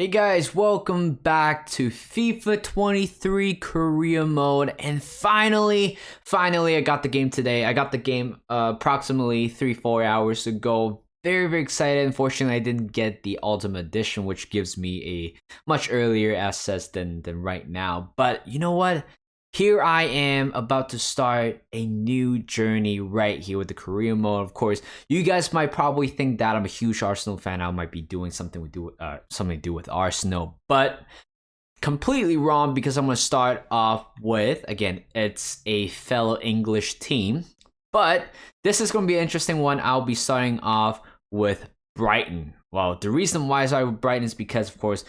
Hey guys, welcome back to FIFA 23 Career Mode, and finally, I got the game today. I got the game approximately 3-4 hours ago. Very excited. Unfortunately, I didn't get the Ultimate Edition, which gives me a much earlier access than right now. But you know what? Here I am about to start a new journey right here with the career mode. Of course, you guys might probably think that I'm a huge Arsenal fan. I might be doing something something to do with Arsenal, but completely wrong because I'm going to start off with, again, it's a fellow English team, but this is going to be an interesting one. I'll be starting off with Brighton. Well, the reason why I started with Brighton is because, of course,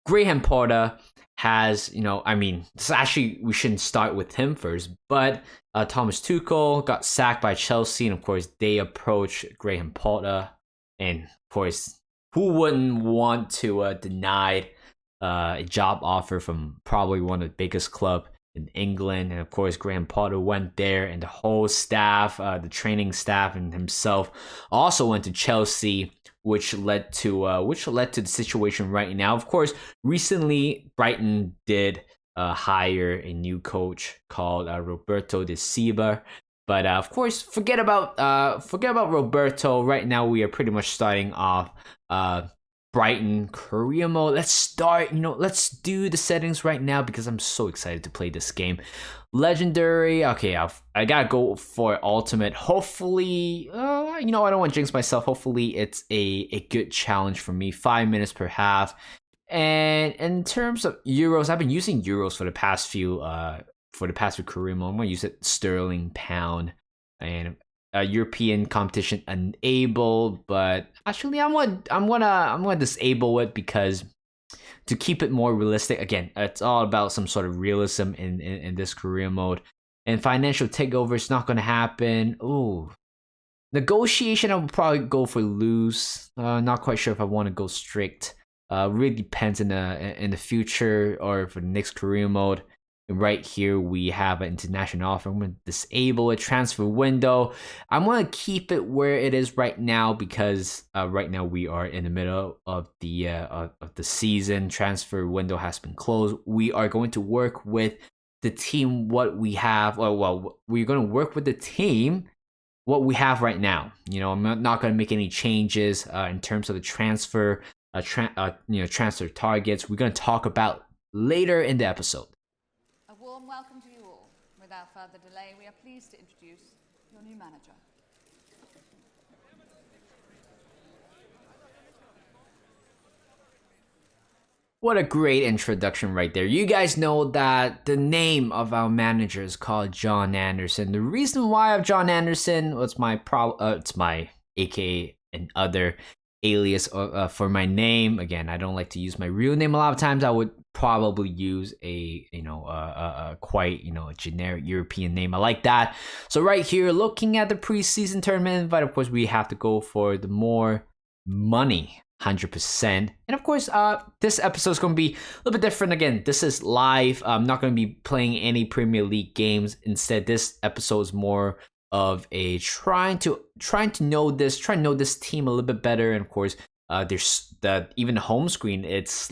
Graham Potter has, this actually, we shouldn't start with him first, but Thomas Tuchel got sacked by Chelsea, and of course, they approached Graham Potter, and of course, who wouldn't want to deny a job offer from probably one of the biggest club in England? And of course, Graham Potter went there, and the whole staff, the training staff, and himself also went to Chelsea, which led to the situation right now. Of course, recently Brighton did hire a new coach called Roberto De Silva. But of course, forget about Roberto. Right now, we are pretty much starting off Brighton career mode. Let's start. Let's do the settings right now because I'm so excited to play this game. Legendary. Okay, I gotta go for ultimate. Hopefully, I don't want to jinx myself. Hopefully, it's a good challenge for me. 5 minutes per half. And in terms of euros, I've been using euros for the past few career mode. I'm gonna use it sterling, pound, and European competition enabled. But actually, I'm gonna disable it because to keep it more realistic. Again, it's all about some sort of realism in this career mode. And financial takeover is not gonna happen. Ooh. Negotiation, I would probably go for loose. Not quite sure if I want to go strict. Really depends in the future or for the next career mode. And right here we have an international offer. I'm going to disable a transfer window. I'm going to keep it where it is right now because right now we are in the middle of the season. Transfer window has been closed. We are going to work with the team what we have. We're going to work with the team what we have right now. I'm not going to make any changes in terms of the transfer. Transfer targets. We're going to talk about later in the episode. A warm welcome to you all. Without further delay, we are pleased to introduce your new manager. What a great introduction right there. You guys know that the name of our manager is called John Anderson. The reason why I have John Anderson was it's my AKA and other alias for my name. Again, I don't like to use my real name a lot of times. I would probably use a quite generic European name. I like that. So right here, looking at the preseason tournament invite, of course we have to go for the more money, 100%. And of course, this episode is going to be a little bit different. Again, this is live. I'm not going to be playing any Premier League games. Instead, this episode is more of a trying to know this team a little bit better. And of course, there's even the home screen, it's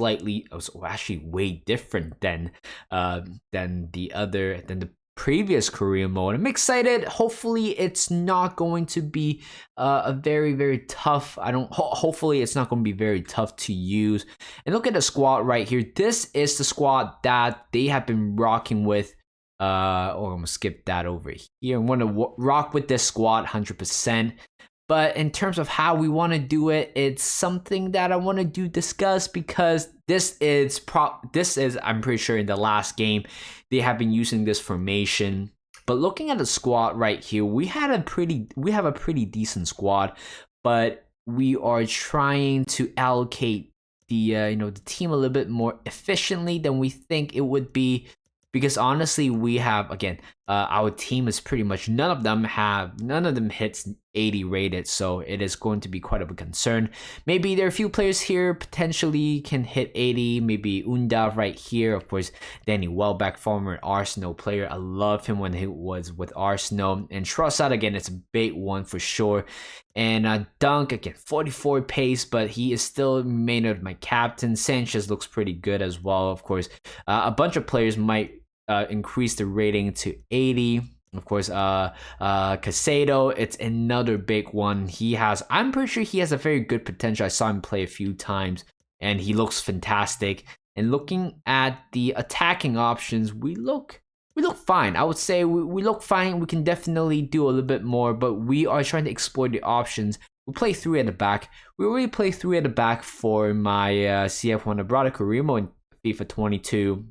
actually way different than the previous career mode. I'm excited. Hopefully it's not going to be a very tough. Hopefully it's not going to be very tough to use. And look at the squad right here. This is the squad that they have been rocking with. I'm gonna skip that over here. I'm gonna rock with this squad 100%. But in terms of how we want to do it, it's something that I want to discuss because this is I'm pretty sure in the last game they have been using this formation. But looking at the squad right here, we have a pretty decent squad, but we are trying to allocate the team a little bit more efficiently than we think it would be. Because honestly, we have, again, our team is pretty much none of them hits 80 rated, so it is going to be quite of a concern. Maybe there are a few players here potentially can hit 80. Maybe Undav right here, of course. Danny Welbeck, former Arsenal player. I love him when he was with Arsenal. And Trossard again, it's a big one for sure. And Dunk again, 44 pace, but he is still remained my captain. Sanchez looks pretty good as well, of course. A bunch of players might increase the rating to 80. Of course, Casado, it's another big one. I'm pretty sure he has a very good potential. I saw him play a few times, and he looks fantastic. And looking at the attacking options, we look fine. I would say we look fine. We can definitely do a little bit more, but we are trying to explore the options. We play 3 at the back. We already play 3 at the back for my CF1 Abrada Carimo in FIFA 22.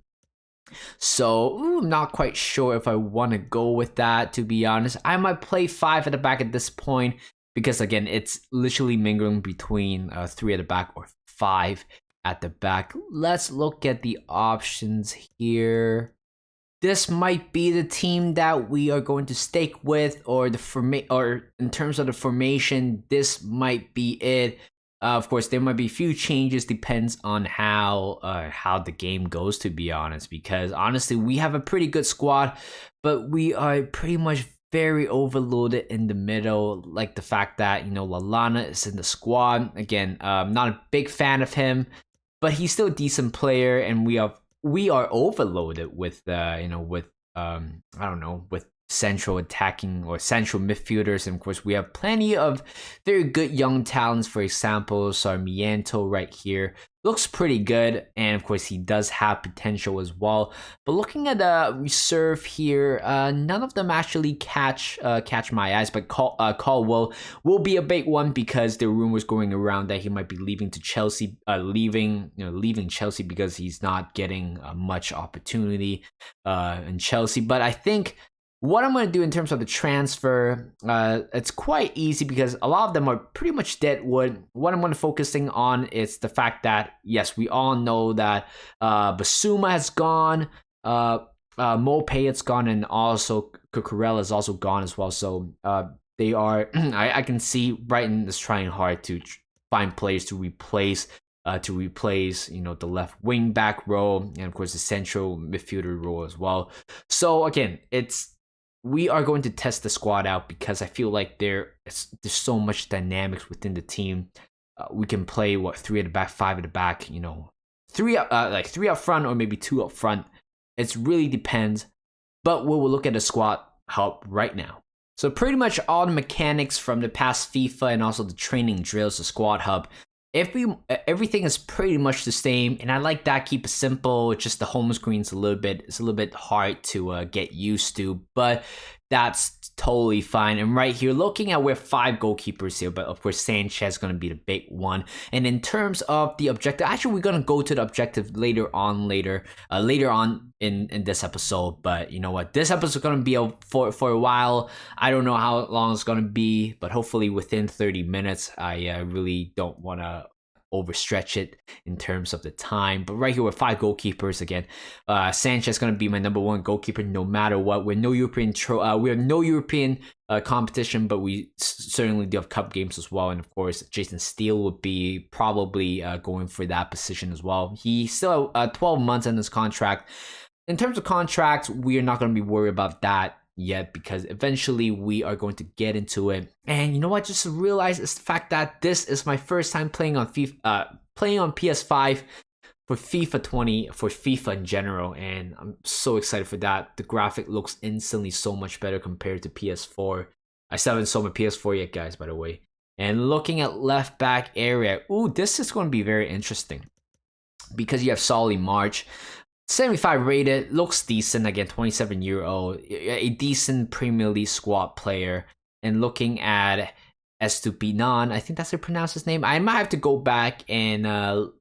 So I'm not quite sure if I want to go with that, to be honest. I might play 5 at the back at this point because, again, it's literally mingling between 3 at the back or 5 at the back. Let's look at the options here. This might be the team that we are going to stick with, or in terms of the formation, this might be it. Of course, there might be a few changes, depends on how the game goes, to be honest, because honestly, we have a pretty good squad, but we are pretty much very overloaded in the middle, like the fact that, Lallana is in the squad. Again, not a big fan of him, but he's still a decent player, and we are overloaded with with central attacking or central midfielders, and of course we have plenty of very good young talents. For example, Sarmiento right here looks pretty good, and of course he does have potential as well. But looking at the reserve here, none of them actually catch my eyes. But Caldwell will be a big one because there are rumors going around that he might be leaving to Chelsea, leaving Chelsea because he's not getting much opportunity in Chelsea. But I think what I'm going to do in terms of the transfer, it's quite easy because a lot of them are pretty much dead wood. What I'm going to focusing on is the fact that, yes, we all know that Basuma has gone, Mopay has gone, and also Cucurella is also gone as well. So they are, I can see Brighton is trying hard to find players to replace the left wing back role, and of course the central midfielder role as well. So again, we are going to test the squad out because I feel like there's so much dynamics within the team. We can play 3 at the back, 5 at the back, 3 up front or maybe 2 up front. It really depends. But we will look at the squad help right now. So pretty much all the mechanics from the past FIFA and also the training drills, the squad hub, everything is pretty much the same, and I like that. Keep it simple. Just the home screen's a little bit hard to get used to, but that's totally fine. And right here, looking at, we're 5 goalkeepers here, but of course Sanchez is going to be the big one. And in terms of the objective, actually we're going to go to the objective later on in this episode. But you know what, this episode is going to be for a while. I don't know how long it's going to be, but hopefully within 30 minutes. I really don't want to overstretch it in terms of the time. But right here with 5 goalkeepers again. Sanchez is going to be my number 1 goalkeeper no matter what. We're no European competition, but we certainly do have cup games as well. And of course, Jason Steele would be probably going for that position as well. He still 12 months on his contract. In terms of contracts, we are not going to be worried about that yet because eventually we are going to get into it. And you know what? Just realized is the fact that this is my first time playing on PS5 for FIFA 20, for FIFA in general, and I'm so excited for that. The graphic looks instantly so much better compared to PS4. I still haven't sold my PS4 yet, guys, by the way. And looking at left back area, this is going to be very interesting because you have Solly March. 75 rated, looks decent, again 27-year-old, a decent Premier League squad player. And looking at Estupinan, I think that's how to pronounce his name. I might have to go back and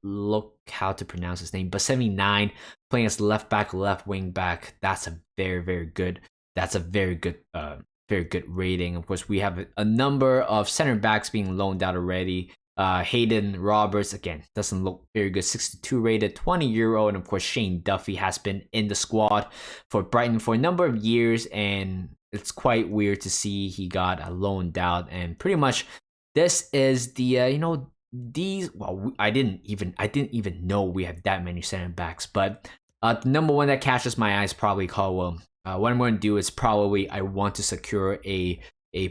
look how to pronounce his name. But 79, playing as left back, left wing back, that's a very, very good. That's a very good rating. Of course, we have a number of center backs being loaned out already. Hayden Roberts, again, doesn't look very good. 62 rated, 20 euro. And of course, Shane Duffy has been in the squad for Brighton for a number of years. And it's quite weird to see he got loaned out. And pretty much this is the, I didn't even know we have that many center backs. But the number one that catches my eye is probably Caldwell. What I'm going to do is probably I want to secure a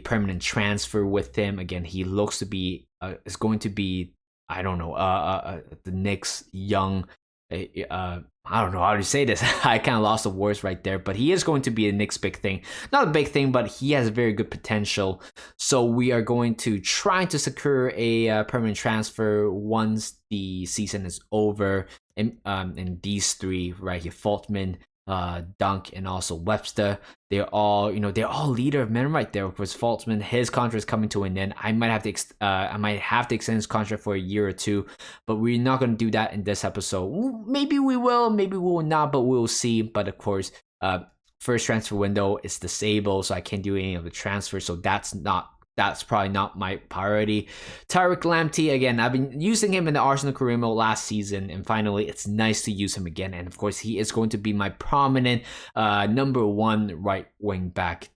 permanent transfer with him. Again, he looks to be is going to be, I don't know, the Knicks young. I don't know how to say this. I kind of lost the words right there, but he is going to be a Knicks big thing. Not a big thing, but he has very good potential. So we are going to try to secure a permanent transfer once the season is over. And these three right here, Faltman, Dunk, and also Webster, they're all leader of men right there. Of course, Faltman, his contract is coming to an end. I might have to extend his contract for a year or two, but we're not going to do that in this episode. Maybe we will, maybe we will not, but we'll see. But of course, first transfer window is disabled, so I can't do any of the transfers. So that's probably not my priority. Tariq Lamptey, again, I've been using him in the Arsenal career mode last season, and finally, it's nice to use him again. And of course, he is going to be my prominent number one right wing back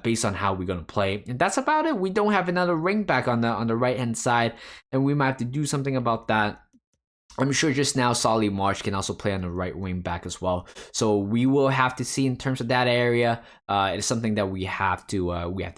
based on how we're going to play. And that's about it. We don't have another wing back on the right hand side, and we might have to do something about that. I'm sure just now Solly March can also play on the right wing back as well. So we will have to see in terms of that area. It is something that we have to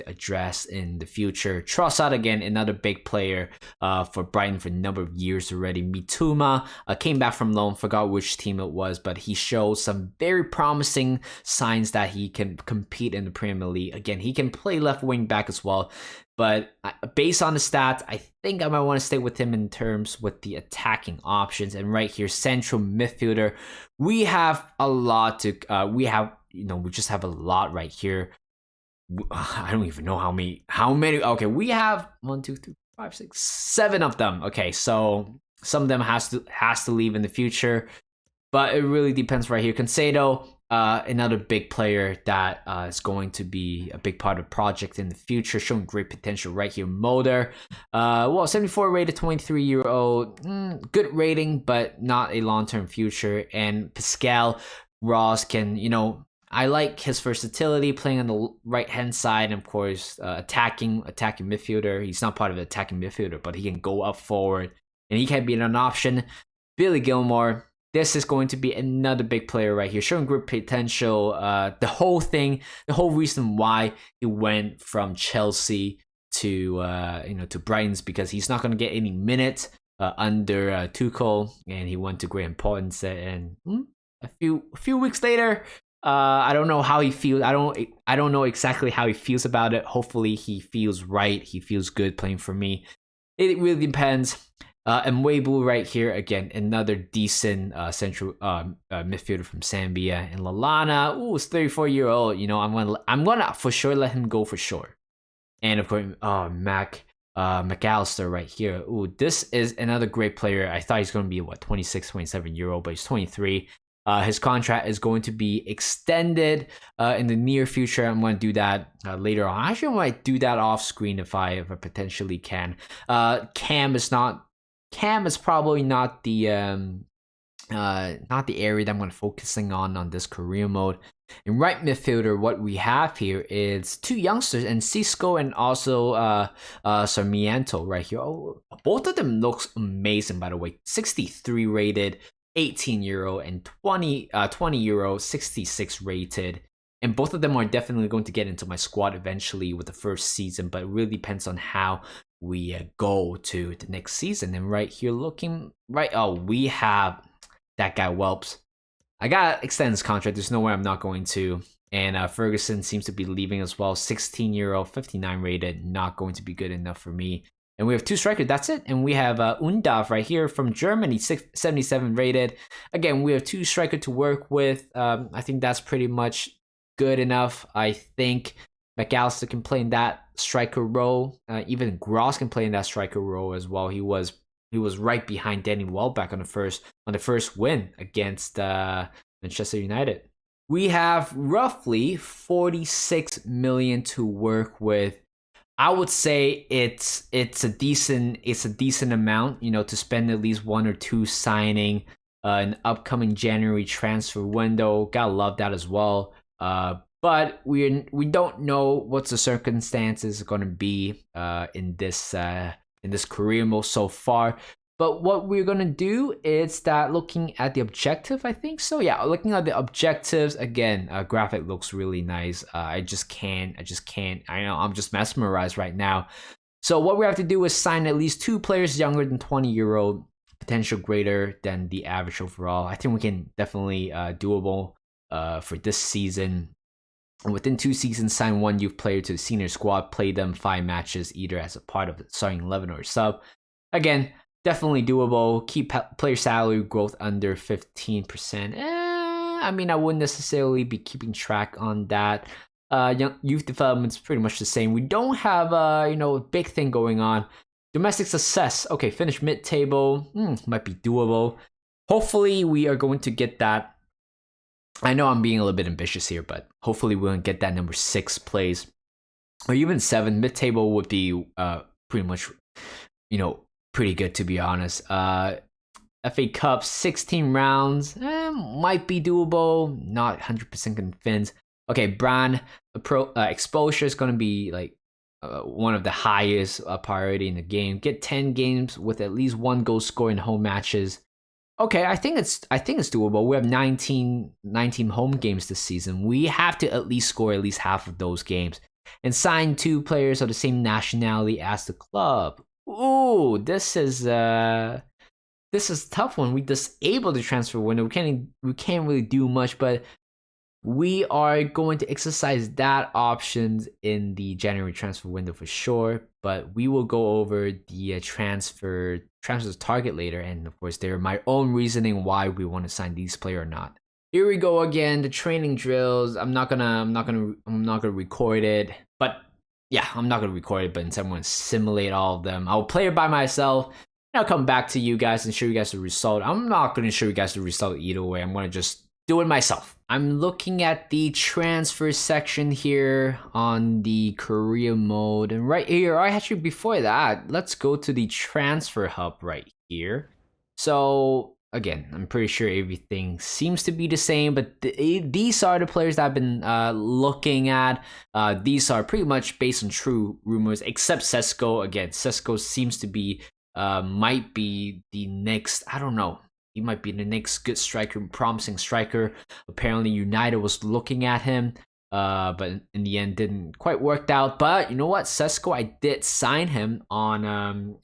address in the future. Trossard, again, another big player for Brighton for a number of years already. Mitoma came back from loan, forgot which team it was, but he shows some very promising signs that he can compete in the Premier League. Again, he can play left wing back as well. But based on the stats, I think I might want to stay with him in terms with the attacking options. And right here, central midfielder, we have a lot to. We just have a lot right here. I don't even know how many. Okay, we have 1, 2, 3, 5, 6, 7 of them. Okay, so some of them has to leave in the future, but it really depends right here. Concedo, another big player that is going to be a big part of the project in the future, showing great potential right here. Mulder, 74 rated, 23-year-old, good rating, but not a long-term future. And Pascal Ross can, I like his versatility, playing on the right-hand side, and of course, attacking midfielder. He's not part of the attacking midfielder, but he can go up forward, and he can be an option. Billy Gilmore, this is going to be another big player right here, showing great potential. The whole reason why he went from Chelsea to Brighton's because he's not going to get any minutes under Tuchel, and he went to great importance. And a few weeks later, I don't know how he feels. I don't know exactly how he feels about it. Hopefully, he feels right. He feels good playing for me. It really depends. And Weibo right here, again, another decent central midfielder from Zambia. And Lallana, is 34-year-old. I'm gonna for sure let him go for sure. And of course, McAllister right here. This is another great player. I thought he's gonna be 26, 27-year-old, but he's 23. His contract is going to be extended in the near future. I'm going to do that later on. Actually, I might do that off screen if I potentially can. Cam is probably not the area that I'm going to focusing on this career mode. In right midfielder, what we have here is two youngsters, and Cisco and also Sarmiento right here. Both of them looks amazing, by the way. 63 rated, 18-year-old, and 20-year-old, 66 rated. And both of them are definitely going to get into my squad eventually with the first season, but it really depends on how we go to the next season. And right here, looking right, we have that guy Welps. I gotta extend his contract. There's no way I'm not going to. And Ferguson seems to be leaving as well. 16-year-old, 59 rated, not going to be good enough for me. And we have two strikers, that's it. And we have Undav right here from Germany, 77 rated. Again, we have two strikers to work with. I think that's pretty much good enough. I think McAllister can play in that striker role. Even Gross can play in that striker role as well. He was right behind Danny Welbeck on the first win against Manchester United. We have roughly 46 million to work with. I would say it's a decent amount, to spend at least one or two signing an upcoming January transfer window. Gotta love that as well. But we don't know what's the circumstances going to be in this career mode so far. But what we're gonna do is that looking at the objective, I think so. Yeah, looking at the objectives again, graphic looks really nice. I just can't. I know I'm just mesmerized right now. So what we have to do is sign at least two players younger than 20-year-old, potential greater than the average overall. I think we can definitely doable for this season. And within 2 seasons, sign one youth player to the senior squad, play them 5 matches either as a part of the starting 11 or sub. Again, definitely doable. Keep player salary growth under 15%. I mean, I wouldn't necessarily be keeping track on that. Youth development's pretty much the same. We don't have a big thing going on. Domestic success. Okay, finish mid-table. Might be doable. Hopefully, we are going to get that. I know I'm being a little bit ambitious here, but hopefully we'll get that number 6 place. Or even 7. Mid-table would be pretty much, pretty good, to be honest. FA Cup 16 rounds might be doable. Not 100% convinced. Okay, brand exposure is going to be like one of the highest priority in the game. Get 10 games with at least 1 goal scored in home matches. Okay, I think it's doable. We have 19 home games this season. We have to at least score at least half of those games and sign 2 players of the same nationality as the club. Ooh, this is a tough one. We disabled the transfer window. We can't really do much, but we are going to exercise that options in the January transfer window for sure. But we will go over the transfer target later, and of course, there are my own reasoning why we want to sign these player or not. Here we go again. The training drills. I'm not gonna record it, but yeah, I'm not gonna record it. But instead, I'm gonna simulate all of them. I'll play it by myself. And I'll come back to you guys and show you guys the result. I'm not gonna show you guys the result either way. I'm gonna just do it myself. I'm looking at the transfer section here on the career mode, and right here, actually before that, let's go to the transfer hub right here. So again, I'm pretty sure everything seems to be the same, but these are the players that I've been looking at. These are pretty much based on true rumors, except Sesko. Again, Sesko seems to be might be the next, I don't know. He might be the next good striker, promising striker. Apparently, United was looking at him, but in the end, didn't quite work out. But you know what, Sesko, I did sign him on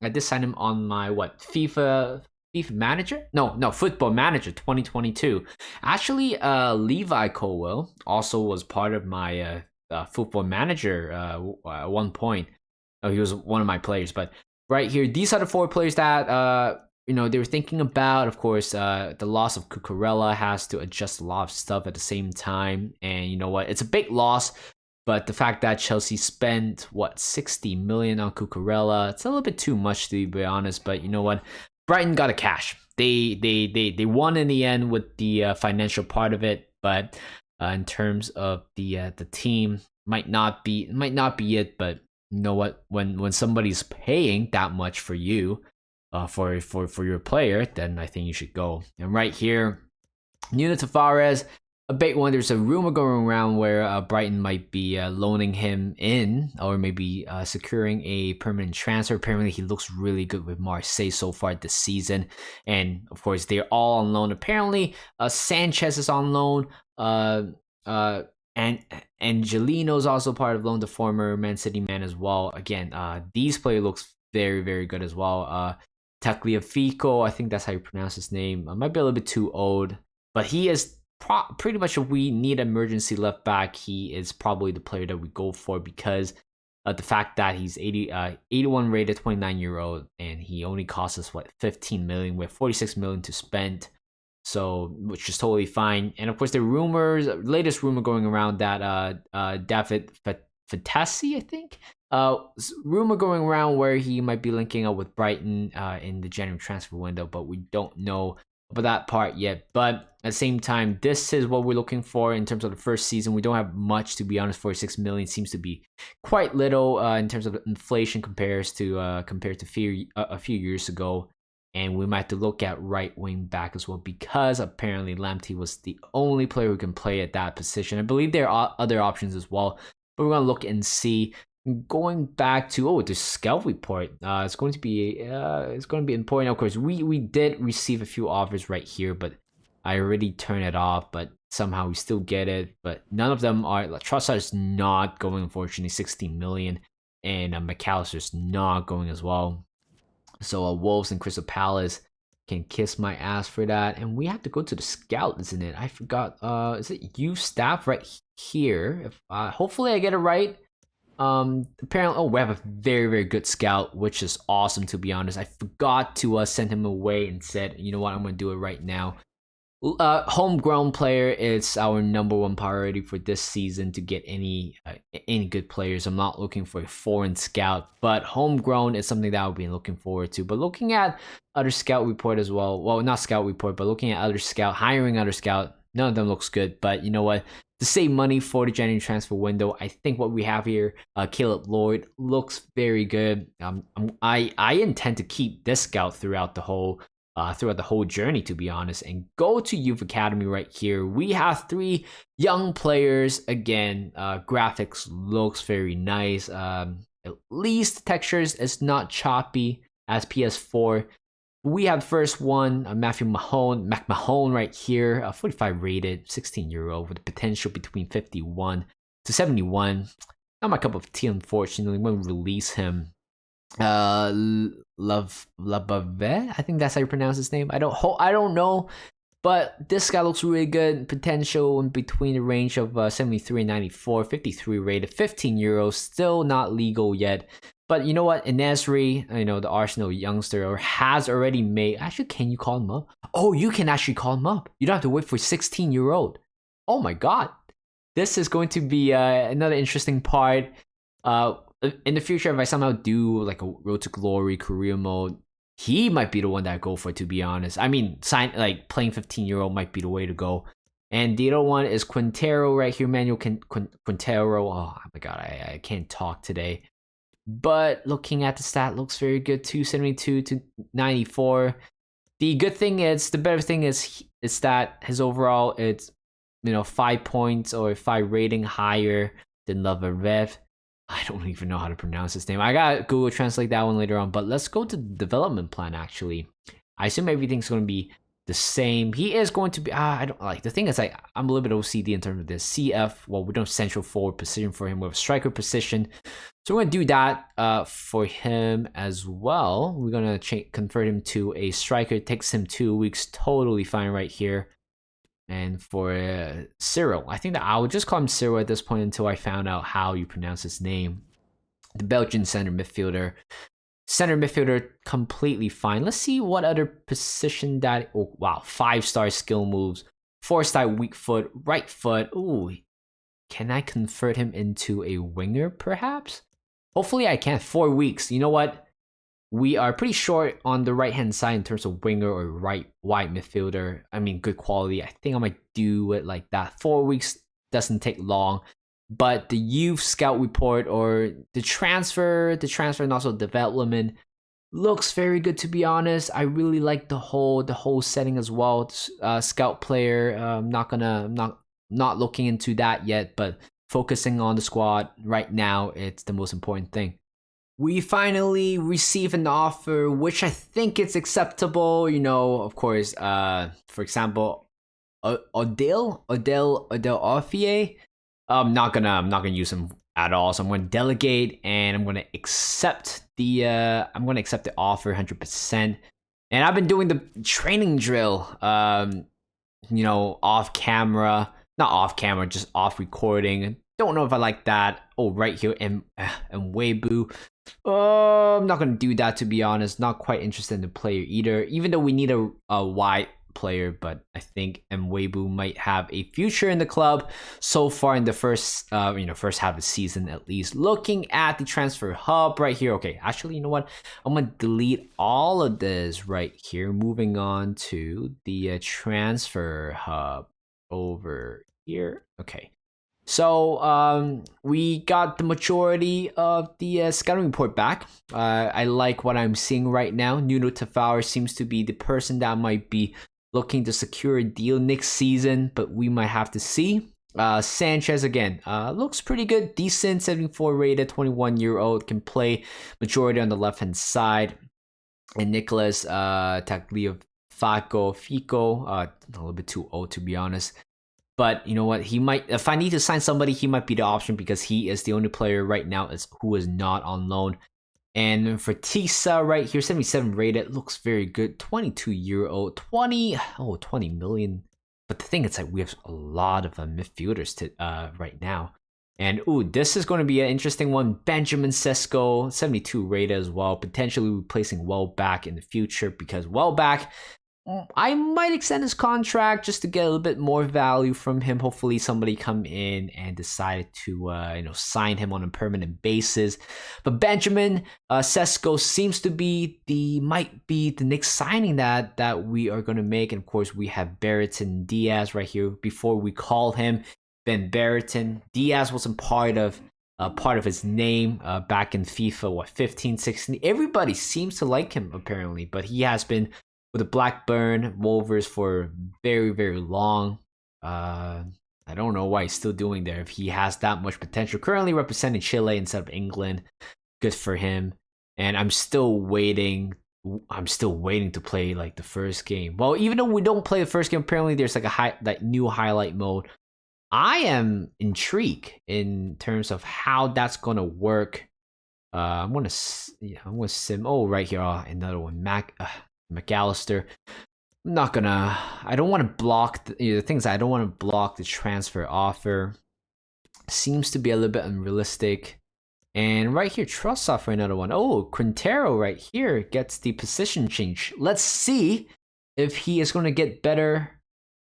my FIFA Manager? No, Football Manager 2022. Actually, Levi Colwell also was part of my Football Manager at one point. Oh, he was one of my players. But right here, these are the 4 players that they were thinking about. Of course, the loss of Cucurella has to adjust a lot of stuff at the same time. And you know what? It's a big loss. But the fact that Chelsea spent, 60 million on Cucurella, it's a little bit too much, to be honest. But you know what? Brighton got a cash. They won in the end with the financial part of it. But in terms of the team, might not be it. But you know what? When somebody's paying that much for you, for your player, then I think you should go. And right here, Nuno Tavares, a big one. There's a rumor going around where Brighton might be loaning him in, or maybe securing a permanent transfer. Apparently, he looks really good with Marseille so far this season, and of course, they're all on loan. Apparently, Sanchez is on loan. And Angelino's also part of loan, the former Man City man as well. Again, these players looks very, very good as well. Tagliafico, I think that's how you pronounce his name. Might be a little bit too old, but he is pretty much, if we need emergency left back, he is probably the player that we go for, because the fact that he's 81 rated, 29-year-old, and he only costs us 15 million with 46 million to spend. So, which is totally fine. And of course, the latest rumor going around that David Fantasy, I think, rumor going around where he might be linking up with Brighton in the January transfer window, but we don't know about that part yet. But at the same time, this is what we're looking for in terms of the first season. We don't have much, to be honest. 46 million seems to be quite little in terms of inflation compared to a few years ago. And we might have to look at right wing back as well, because apparently Lamptey was the only player who can play at that position. I believe there are other options as well, but we're gonna look and see. Going back to the scout report, it's going to be important. Of course, we did receive a few offers right here, but I already turned it off. But somehow we still get it. But none of them are. Trossard is not going, unfortunately, 16 million, and McAllister's not going as well. So Wolves and Crystal Palace can kiss my ass for that. And we have to go to the scout, isn't it? I forgot. Is it youth staff right here? If hopefully I get it right. Apparently, we have a very, very good scout, which is awesome, to be honest. I forgot to send him away and said, you know what, I'm gonna do it right now. Homegrown player is our number one priority for this season to get any good players. I'm not looking for a foreign scout, but homegrown is something that I'll be looking forward to. But looking at other scout report as well, not scout report, but looking at other scout, hiring other scout, none of them looks good. But you know what? To save money for the January transfer window, I think what we have here, Caleb Lloyd, looks very good. I intend to keep this scout throughout the whole journey, to be honest, and go to youth academy right here. We have 3 young players again. Graphics looks very nice. At least textures is not choppy as PS4. We have first one, McMahon right here, 45 rated, 16-year-old with potential between 51 to 71. Not my cup of tea, unfortunately. When we release him, Labave, I think that's how you pronounce his name. I don't know, but this guy looks really good. Potential in between the range of 73 and 94, 53 rated, 15 euros, still not legal yet. But you know what? Enesri, the Arsenal youngster, has already made. Actually, can you call him up? Oh, you can actually call him up. You don't have to wait for 16-year-old. Oh my god, this is going to be another interesting part. In the future, if I somehow do like a Road to Glory career mode, he might be the one that I go for. To be honest, I mean, playing 15-year-old might be the way to go. And the other one is Quintero right here, Manuel Quintero. Oh my god, I can't talk today. But looking at the stat, looks very good. 272 to 94. The better thing is that his overall, it's 5 points or 5 rating higher than Lovarev. I don't even know how to pronounce his name. I got Google Translate that one later on. But let's go to the development plan. Actually, I assume everything's going to be the same. He is going to be. I don't like. The thing is, I'm a little bit OCD in terms of this. CF. Well, we don't have central forward position for him. We have striker position. So we're gonna do that for him as well. We're gonna convert him to a striker. It takes him 2 weeks. Totally fine right here. And for Cyril, I think that I would just call him Cyril at this point until I found out how you pronounce his name. The Belgian center midfielder. Completely fine. Let's see what other position that. Oh wow, 5-star skill moves, 4-star weak foot, right foot. Ooh, can I convert him into a winger perhaps? Hopefully I can. 4 weeks. You know what? We are pretty short on the right-hand side in terms of winger or wide midfielder. I mean, good quality. I think I might do it like that. 4 weeks doesn't take long. But the youth scout report or the transfer and also development looks very good, to be honest. I really like the whole setting as well. Scout player. Not looking into that yet, but focusing on the squad right now, it's the most important thing. We finally receive an offer, which I think it's acceptable. Of course, for example, Odell Offier. I'm not gonna use him at all. So I'm gonna delegate and I'm gonna accept the offer 100%. And I've been doing the training drill, off camera. Not off camera, just off recording. Don't know if I like that. Oh, right here, and Weibo. I'm not gonna do that, to be honest. Not quite interested in the player either. Even though we need a wide player, but I think Mwebu might have a future in the club so far in the first first half of the season at least. Looking at the transfer hub right here. Okay, actually, you know what? I'm gonna delete all of this right here. Moving on to the transfer hub over here. Okay. So we got the majority of the scouting report back. I like what I'm seeing right now. Nuno Tavares seems to be the person that might be looking to secure a deal next season, but we might have to see. Sanchez again looks pretty good, decent, 74 rated, 21-year-old, can play majority on the left hand side. And Nicholas Tagliafico, a little bit too old to be honest. But you know what? He might. If I need to sign somebody, he might be the option because he is the only player right now who is not on loan. And for Tisa right here, 77 rated, looks very good. 22-year-old, 20 million. But the thing is that we have a lot of midfielders to right now. And this is going to be an interesting one. Benjamin Sesko, 72 rated as well, potentially replacing Welbeck in the future because Welbeck, I might extend his contract just to get a little bit more value from him. Hopefully somebody come in and decided to sign him on a permanent basis. But Benjamin Sesko seems to might be the next signing that we are going to make. And of course we have Brereton Diaz right here. Before we call him Ben Brereton, Diaz wasn't part of his name back in FIFA 15, 16. Everybody seems to like him apparently, but he has been with the Blackburn Rovers for very, very long. I don't know why he's still doing there if he has that much potential. Currently representing Chile instead of England. Good for him. And I'm still waiting to play like the first game. Well, even though we don't play the first game, apparently there's like that new highlight mode. I am intrigued in terms of how that's gonna work. I'm gonna sim. Oh, right here, another one. McAllister. I don't want to block the things. I don't want to block the transfer offer. Seems to be a little bit unrealistic. And right here, Trossard for another one. Oh, Quintero right here gets the position change. Let's see if he is going to get better.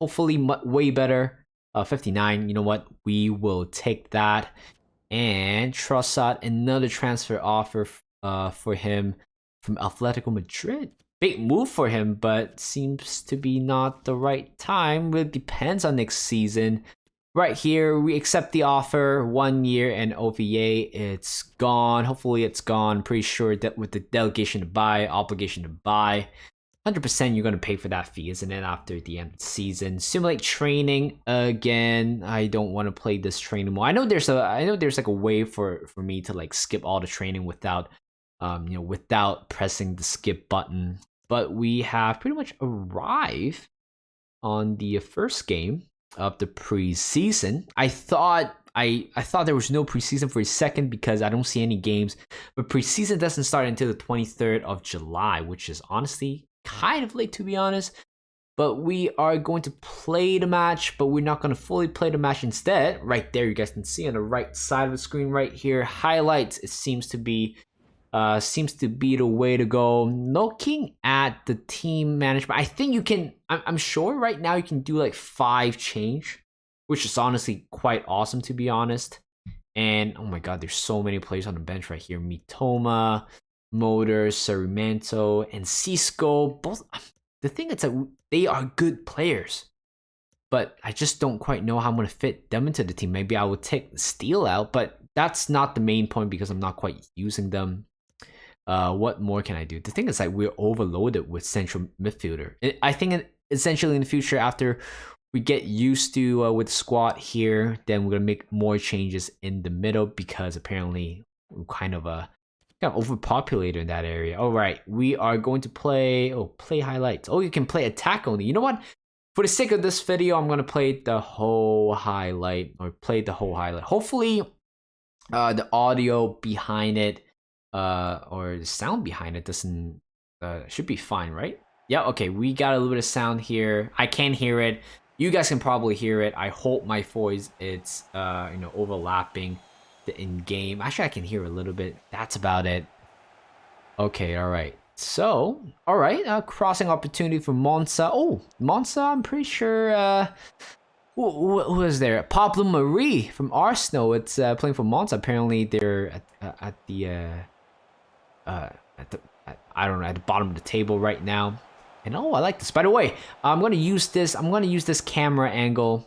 Hopefully, way better. 59. You know what? We will take that. And Trossard, another transfer offer for him from Atletico Madrid. Big move for him, but seems to be not the right time. It depends on next season. Right here, we accept the offer. 1 year and OVA, it's gone. Hopefully it's gone. Pretty sure that with the delegation to buy, obligation to buy, 100% you're going to pay for that fee, isn't it, after the end of the season. Simulate training again. I don't want to play this training more. I know there's like a way for me to like skip all the training without pressing the skip button. But we have pretty much arrived on the first game of the preseason. I thought there was no preseason for a second because I don't see any games. But preseason doesn't start until the 23rd of July, which is honestly kind of late to be honest. But we are going to play the match, but we're not going to fully play the match. Instead, right there, you guys can see on the right side of the screen right here, highlights. It seems to be the way to go. Looking at the team management, I think you can, I'm sure right now you can do like 5 change, which is honestly quite awesome to be honest. And oh my god, there's so many players on the bench right here. Mitoma, Motor, Sarmiento, and Cisco. Both, the thing is that they are good players, but I just don't quite know how I'm going to fit them into the team. Maybe I would take Steele out, but that's not the main point because I'm not quite using them. What more can I do? The thing is that we're overloaded with central midfielder. I think essentially in the future, after we get used to with the squad here, then we're gonna make more changes in the middle because apparently we're kind of overpopulated in that area. All right, we are going to play highlights. Oh, you can play attack only. You know what? For the sake of this video, I'm gonna play the whole highlight. Hopefully, the audio behind it or the sound behind it doesn't should be fine, right? Yeah, okay, we got a little bit of sound here. I can hear it. You guys can probably hear it. I hope my voice it's overlapping the in-game. Actually, I can hear a little bit. That's about it. Okay, all right. So, all right, crossing opportunity for Monza. Oh, Monza, I'm pretty sure. Who is there? Pablo Marie from Arsenal. It's playing for Monza. Apparently, they're at the at the I don't know, at the bottom of the table right now. And oh, I like this. By the way, I'm gonna use this. I'm gonna use this camera angle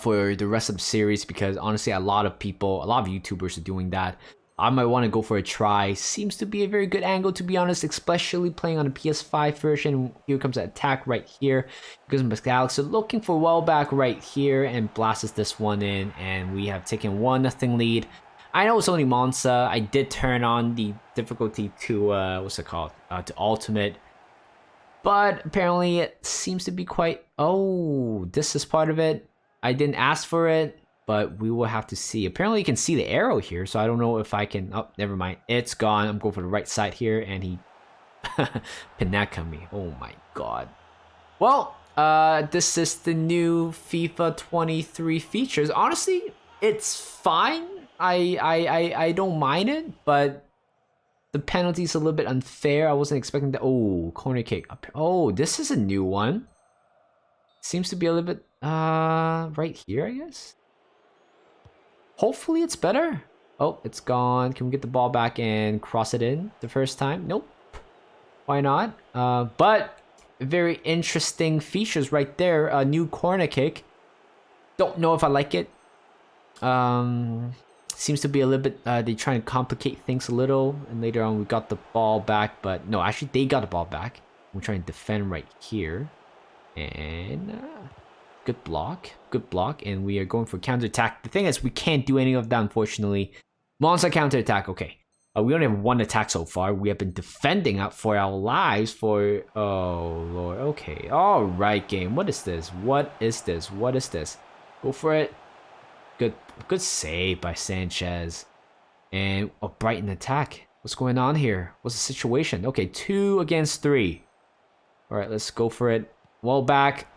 for the rest of the series because honestly, a lot of YouTubers are doing that. I might want to go for a try. Seems to be a very good angle, to be honest, especially playing on a PS5 version. Here comes an attack right here. Here comes Alex. So looking for Welbeck right here and blasts this one in. And we have taken 1-0 lead. I know it's only Monza. I did turn on the difficulty to, what's it called? To Ultimate. But apparently it seems to be quite... Oh, this is part of it. I didn't ask for it, but we will have to see. Apparently you can see the arrow here, so I don't know if I can... Oh, never mind. It's gone. I'm going for the right side here, and he... Pinaka me. Oh my god. Well, this is the new FIFA 23 features. Honestly, it's fine. I don't mind it, but the penalty's a little bit unfair. I wasn't expecting that. Oh, corner kick. Oh, this is a new one. Seems to be a little bit right here, I guess. Hopefully it's better. Oh, it's gone. Can we get the ball back and cross it in the first time? Nope. Why not? But very interesting features right there. A new corner kick. Don't know if I like it. Seems to be a little bit, they trying to complicate things a little, and later on we got the ball back, but no, actually they got the ball back. We're trying to defend right here, and good block, and we are going for counterattack. The thing is, we can't do any of that, unfortunately. Monster counterattack, okay. We only have one attack so far. We have been defending up for our lives for, oh lord, okay. All right, game, what is this? What is this? What is this? Go for it. Good save by Sanchez. And a Brighton attack. What's going on here? What's the situation? Okay, 2 against 3. All right, let's go for it. Well back.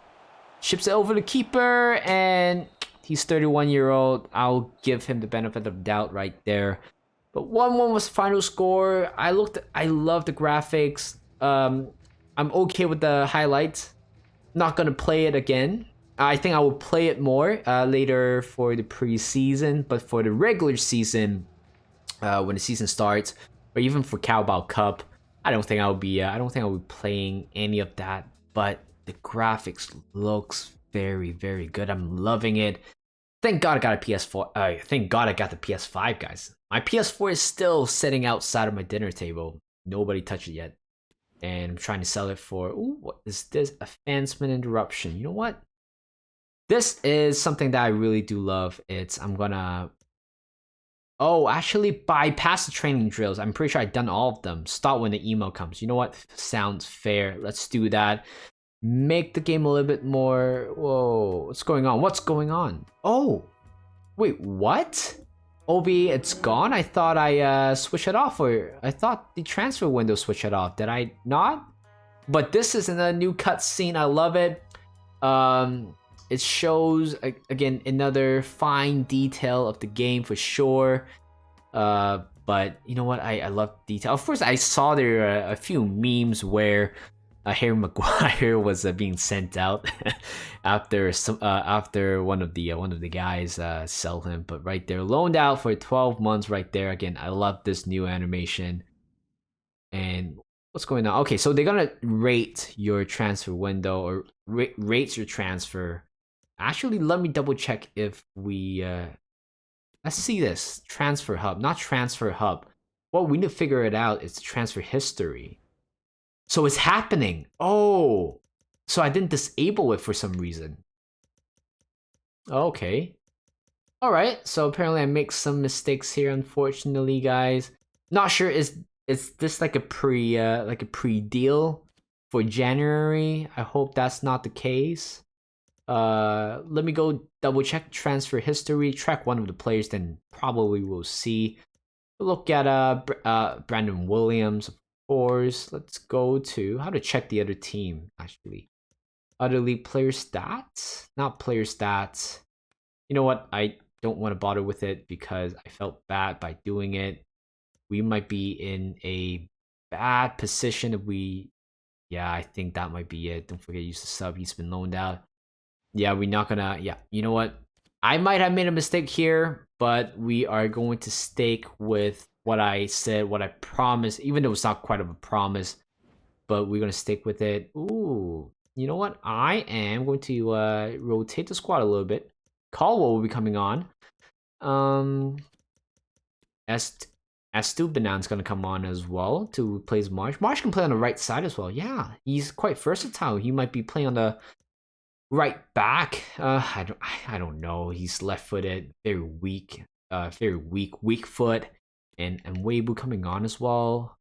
Ships it over the keeper. And he's 31-year-old. I'll give him the benefit of the doubt right there. But 1-1 was final score. I love the graphics. I'm okay with the highlights. Not going to play it again. I think I will play it more later for the preseason, but for the regular season, when the season starts, or even for Carabao Cup, I don't think I'll be playing any of that. But the graphics looks very, very good. I'm loving it. Thank God I got a PS4. Thank God I got the PS5, guys. My PS4 is still sitting outside of my dinner table. Nobody touched it yet, and I'm trying to sell it for. Ooh, what is this? A fansman interruption. You know what? This is something that I really do love. I'm gonna... Oh, actually bypass the training drills. I'm pretty sure I've done all of them. Start when the email comes. You know what? Sounds fair. Let's do that. Make the game a little bit more... Whoa, what's going on? What's going on? Oh, wait, what? Obi, it's gone? I thought I switched it off, or I thought the transfer window switched it off. Did I not? But this is a new cutscene. I love it. It shows, again, another fine detail of the game for sure. But you know what? I love detail. Of course, I saw there are a few memes where Harry Maguire was being sent out after one of the guys sell him. But right there, loaned out for 12 months right there. Again, I love this new animation. And what's going on? Okay, so they're gonna rate your transfer window, or rates your transfer. Actually, let me double check if we... let's see this. Transfer hub, not transfer hub. Well, we need to figure it out. It's transfer history. So it's happening. Oh, so I didn't disable it for some reason. Okay. All right, so apparently I make some mistakes here, unfortunately, guys. Not sure, is this like a pre-deal for January? I hope that's not the case. Let me go double check transfer history, track one of the players, then probably we'll see. Look at Brandon Williams, of course. Let's go to how to check the other team, actually. Other league player stats, not player stats. You know what? I don't want to bother with it because I felt bad by doing it. We might be in a bad position if we. Yeah, I think that might be it. Don't forget, use the sub. He's been loaned out. Yeah, we're not gonna. Yeah, you know what? I might have made a mistake here, but we are going to stick with what I said, what I promised, even though it's not quite of a promise, but we're gonna stick with it. Ooh, you know what? I am going to rotate the squad a little bit. Caldwell will be coming on. Um, Stu Banan's gonna come on as well to replace Marsh. Marsh can play on the right side as well. Yeah, he's quite versatile. He might be playing on the right back. I don't know. He's left-footed, very weak, weak foot, and Weibo coming on as well.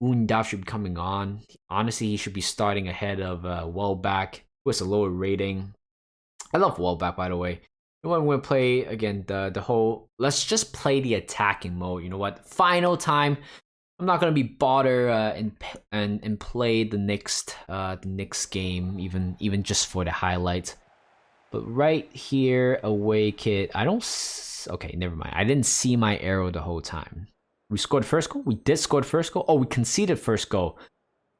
Undav should be coming on. Honestly, he should be starting ahead of Welbeck, who has a lower rating. I love Welbeck, by the way. You know what? I'm gonna play again the whole. Let's just play the attacking mode. You know what? Final time. I'm not gonna be bother and play the next game even just for the highlights. But right here, away kit. I don't. Okay, never mind. I didn't see my arrow the whole time. We scored first goal. We did score the first goal. Oh, we conceded first goal.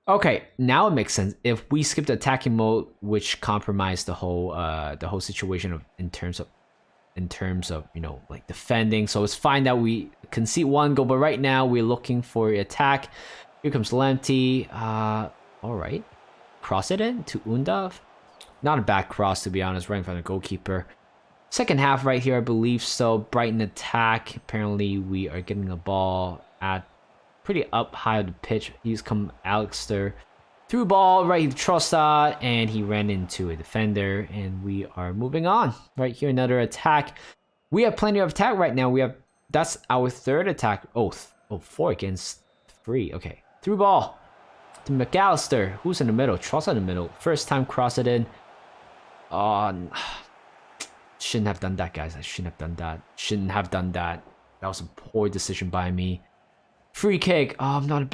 Okay, now it makes sense. If we skip the attacking mode, which compromised the whole situation in terms of like defending. So it's fine that we concede one goal, but right now we're looking for attack. Here comes Lemty. All right, cross it in to Undav. Not a bad cross, to be honest, right in front of the goalkeeper. Second half right here, I believe so. Brighton attack. Apparently we are getting a ball at pretty up high of the pitch. He's come Alexter. Through ball right to Trossard, and he ran into a defender, and we are moving on. Right here, another attack. We have plenty of attack right now. That's our third attack. Oh, 4 against 3. Okay, through ball to McAllister. Who's in the middle? Trossard in the middle. First time cross it in. Oh, shouldn't have done that, guys. I shouldn't have done that. Shouldn't have done that. That was a poor decision by me. Free kick. Oh, I'm not a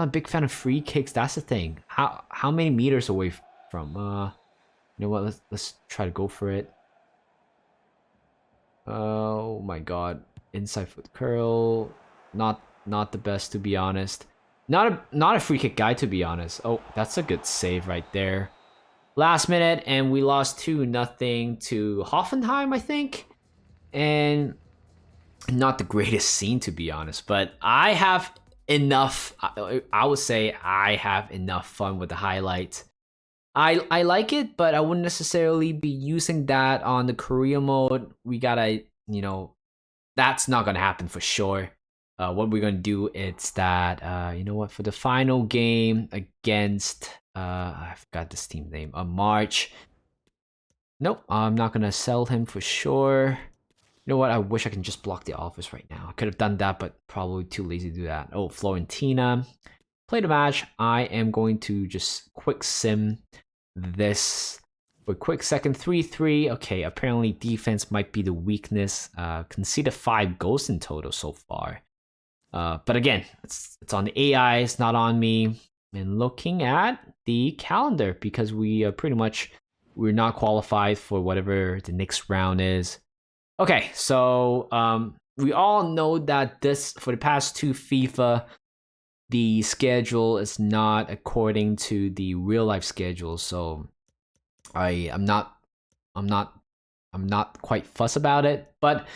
big fan of free kicks. That's the thing. How many meters away from? You know what? Let's try to go for it. Oh my god. Inside foot curl. Not the best, to be honest. Not a free kick guy, to be honest. Oh, that's a good save right there. Last minute, and we lost 2-0 to Hoffenheim, I think. And not the greatest scene, to be honest, but I have enough. I would say I have enough fun with the highlights. I like it, but I wouldn't necessarily be using that on the career mode. We gotta, that's not gonna happen for sure. What we're gonna do is that, you know what, for the final game against, I forgot this team name, March. Nope, I'm not gonna sell him for sure. You know what? I wish I can just block the office right now. I could have done that, but probably too lazy to do that. Oh, Florentina. Play the match. I am going to just quick sim this for a quick second. 3-3. Okay, apparently defense might be the weakness. Conceded 5 goals in total so far. But again, it's on the AI. It's not on me. And looking at the calendar, because we're not qualified for whatever the next round is. Okay, so we all know that for the past 2 FIFA, the schedule is not according to the real life schedule. So I'm not quite fuss about it. But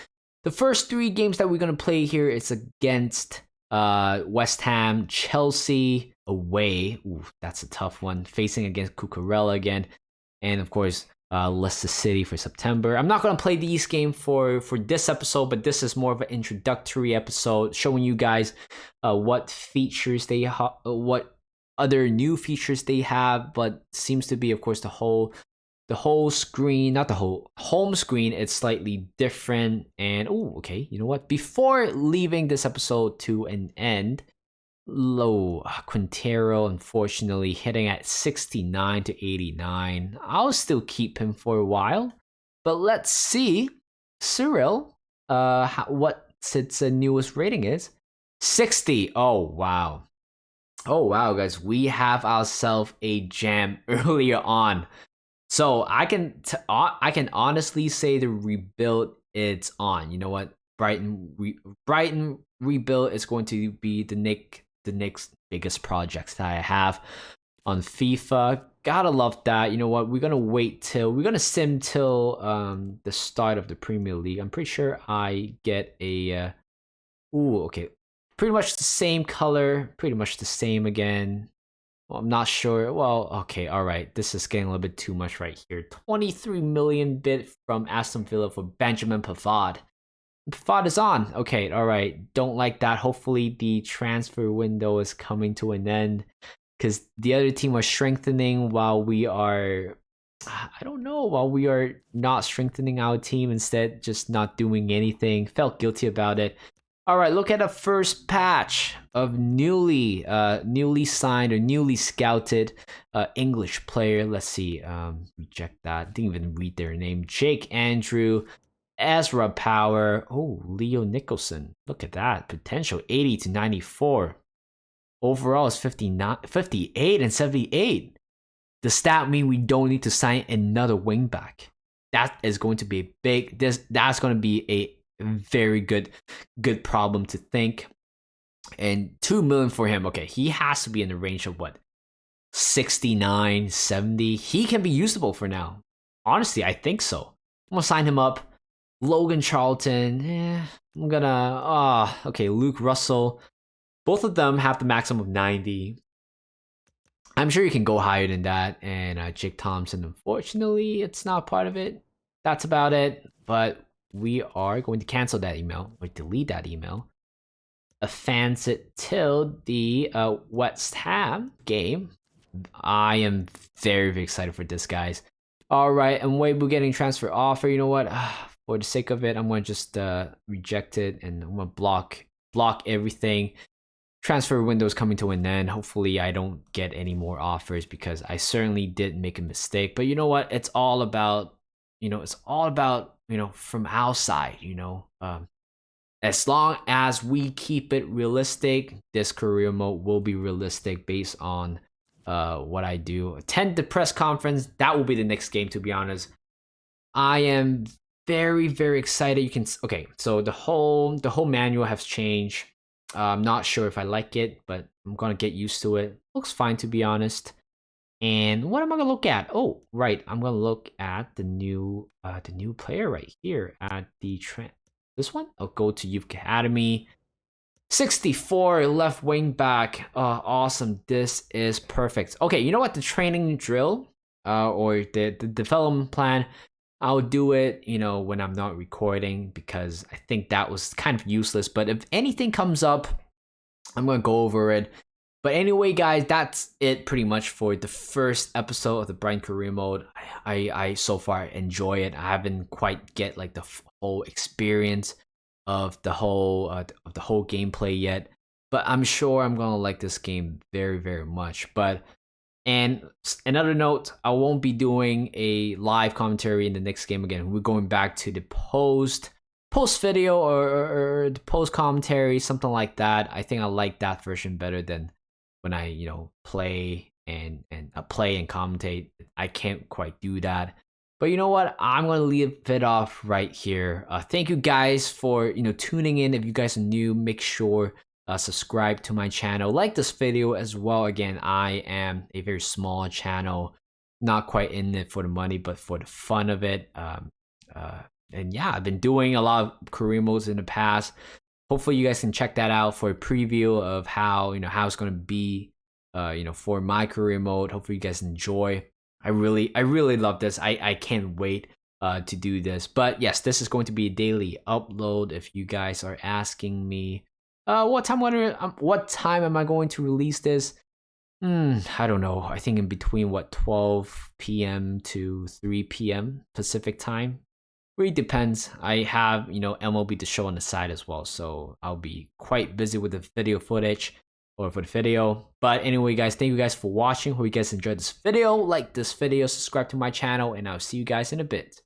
the first 3 games that we're gonna play here is against West Ham, Chelsea away. Ooh, that's a tough one. Facing against Cucurella again, and of course. Leicester City for September. I'm not going to play these games for this episode, but this is more of an introductory episode showing you guys what features what other new features they have, but seems to be, of course, the whole screen, not the whole home screen. It's slightly different. And okay, you know what? Before leaving this episode to an end, Quintero, unfortunately, hitting at 69 to 89. I'll still keep him for a while, but let's see Cyril, what its newest rating is. 60. Oh wow, guys, we have ourselves a gem earlier on. So I can honestly say the rebuild it's on. You know what? Brighton rebuild is going to be the the next biggest projects that I have on FIFA. Gotta love that. You know what? We're gonna sim till the start of the Premier League. I'm pretty sure I get a ooh, okay. Pretty much the same color, pretty much the same again. Well, I'm not sure. Well, okay, all right. This is getting a little bit too much right here. 23 million bid from Aston Villa for Benjamin Pavard. Pavard is on. Okay, all right. Don't like that. Hopefully the transfer window is coming to an end because the other team are strengthening while we are, I don't know, while we are not strengthening our team, instead just not doing anything. Felt guilty about it. All right, look at the first patch of newly signed or newly scouted English player. Let's see. Reject that. Didn't even read their name. Jake Andrew, Ezra Power. Oh, Leo Nicholson. Look at that. Potential 80 to 94. Overall is 59, 58 and 78. Does that mean we don't need to sign another wingback? That is going to be a big. That's going to be a very good problem to think. And 2 million for him. Okay, he has to be in the range of what, 69, 70. He can be usable for now. Honestly, I think so. I'm gonna sign him up. Logan Charlton. I'm gonna okay, Luke Russell. Both of them have the maximum of 90. I'm sure you can go higher than that. And Jake Thompson, unfortunately, it's not part of it. That's about it. But we are going to cancel that email or delete that email. Advance it till the West Ham game. I am very, very excited for this, guys. All right, and we're getting transfer offer. You know what? For the sake of it, I'm going to just reject it, and I'm going to block everything. Transfer window is coming to an end. Hopefully, I don't get any more offers because I certainly did make a mistake. But you know what? It's all about, from our side, as long as we keep it realistic, this career mode will be realistic based on what I do. Attend the press conference. That will be the next game, to be honest. I am very, very excited. So the whole manual has changed. I'm not sure if I like it, but I'm gonna get used to it. Looks fine, to be honest. And what am I gonna look at? Oh, right, I'm gonna look at the new player right here at the this one. I'll go to Youth Academy. 64 left wing back. Awesome. This is perfect. Okay, you know what? The training drill, or the development plan, I'll do it, when I'm not recording because I think that was kind of useless. But if anything comes up, I'm gonna go over it. But anyway, guys, that's it pretty much for the first episode of the Brighton career mode. I so far enjoy it. I haven't quite get like the whole experience of the whole gameplay yet, but I'm sure I'm gonna like this game very, very much. And another note, I won't be doing a live commentary in the next game again. We're going back to the post video or the post commentary, something like that. I think I like that version better than when I play and commentate. I can't quite do that. But you know what? I'm gonna leave it off right here. Thank you guys for tuning in. If you guys are new, make sure subscribe to my channel, like this video as well. Again, I am a very small channel, not quite in it for the money, but for the fun of it. And yeah, I've been doing a lot of career modes in the past. Hopefully, you guys can check that out for a preview of how how it's gonna be, for my career mode. Hopefully, you guys enjoy. I really love this. I can't wait to do this. But yes, this is going to be a daily upload. If you guys are asking me, what time am I going to release this? I don't know. I think in between 12 p.m. to 3 p.m. Pacific time. Really depends. I have MLB The Show on the side as well, so I'll be quite busy with the video footage or for the video. But anyway, guys, thank you guys for watching. Hope you guys enjoyed this video. Like this video, subscribe to my channel, and I'll see you guys in a bit.